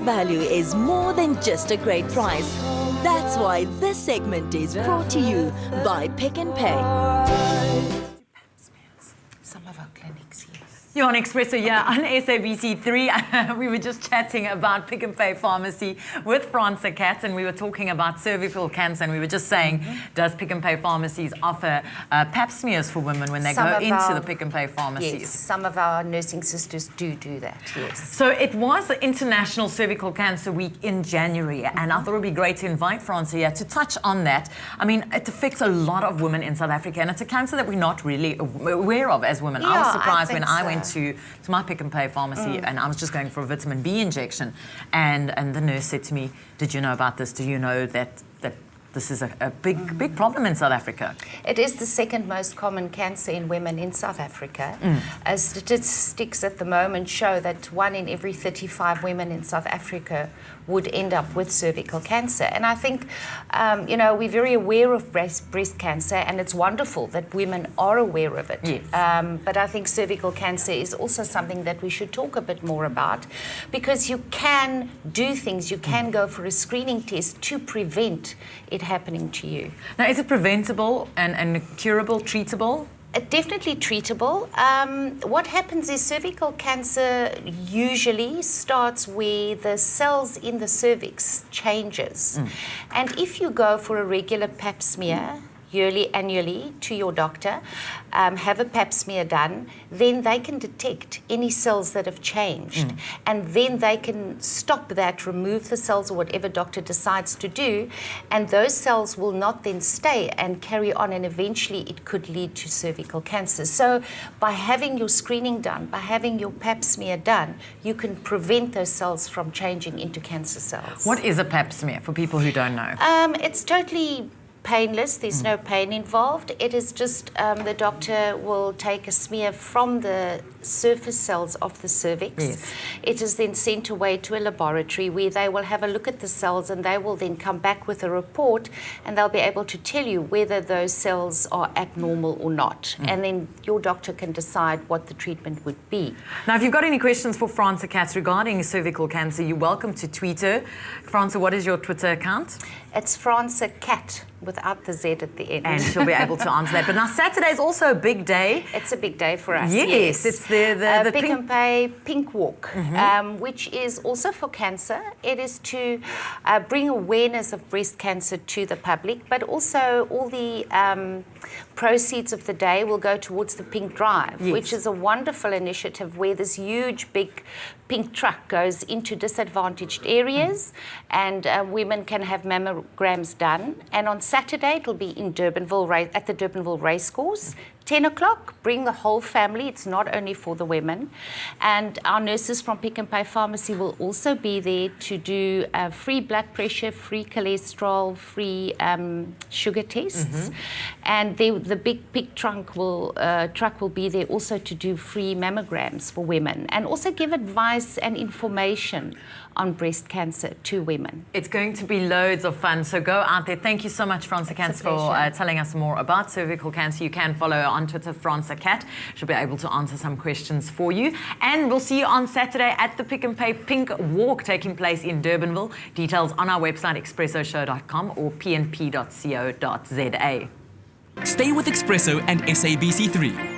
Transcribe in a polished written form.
value is more than just a great price. That's why this segment is brought to you by Pick n Pay. Some of our clinics, yes. You're on Expresso, yeah, on SABC3. We were just chatting about Pick n Pay Pharmacy with Franca Cat, and we were talking about cervical cancer, and we were just saying, does Pick n Pay Pharmacies offer Pap smears for women when they go into the Pick n Pay pharmacies? Yes, some of our nursing sisters do that, yes. So it was the International Cervical Cancer Week in January, and I thought it would be great to invite Franca here to touch on that. I mean, it affects a lot of women in South Africa, and it's a cancer that we're not really aware of as women. Yeah, I was surprised when I so. went to my Pick n Pay pharmacy and I was just going for a vitamin B injection, and the nurse said to me, "Did you know about this? Do you know that this is a big problem in South Africa?" It is the second most common cancer in women in South Africa. Statistics at the moment show that 1 in every 35 women in South Africa would end up with cervical cancer. And I think, we're very aware of breast cancer, and it's wonderful that women are aware of it. Yes. But I think cervical cancer is also something that we should talk a bit more about, because you can do things, you can go for a screening test to prevent it happening to you. Now, is it preventable and curable, treatable? Definitely treatable. What happens is cervical cancer usually starts where the cells in the cervix changes. And if you go for a regular Pap smear, annually to your doctor, have a Pap smear done, then they can detect any cells that have changed. And then they can stop that, remove the cells or whatever doctor decides to do, and those cells will not then stay and carry on, and eventually it could lead to cervical cancer. So by having your screening done, by having your Pap smear done, you can prevent those cells from changing into cancer cells. What is a Pap smear for people who don't know? It's totally painless. There's no pain involved. It is just the doctor will take a smear from the surface cells of the cervix. Yes. It is then sent away to a laboratory where they will have a look at the cells, and they will then come back with a report, and they'll be able to tell you whether those cells are abnormal or not. And then your doctor can decide what the treatment would be. Now, if you've got any questions for Franca Cat regarding cervical cancer, you're welcome to tweet her. Franca, what is your Twitter account? It's Franca Cat without the Z at the end. And she'll be able to answer that. But now Saturday is also a big day. It's a big day for us. Yes, it's the Pick n Pay Pink Walk, which is also for cancer. It is to bring awareness of breast cancer to the public, but also all the proceeds of the day will go towards the Pink Drive, which is a wonderful initiative where this huge, big pink truck goes into disadvantaged areas, and women can have mammograms done. And on Saturday, it'll be in Durbanville, at the Durbanville Racecourse. 10 o'clock, bring the whole family. It's not only for the women. And our nurses from Pick n Pay Pharmacy will also be there to do free blood pressure, free cholesterol, free sugar tests. And the big pig truck will be there also to do free mammograms for women, and also give advice and information on breast cancer to women. It's going to be loads of fun, so go out there. Thank you so much, Franca Cat, for telling us more about cervical cancer. You can follow her on Twitter, Franca Cat. She'll be able to answer some questions for you. And we'll see you on Saturday at the Pick n Pay Pink Walk taking place in Durbanville. Details on our website, expressoshow.com or pnp.co.za. Stay with Expresso and SABC3.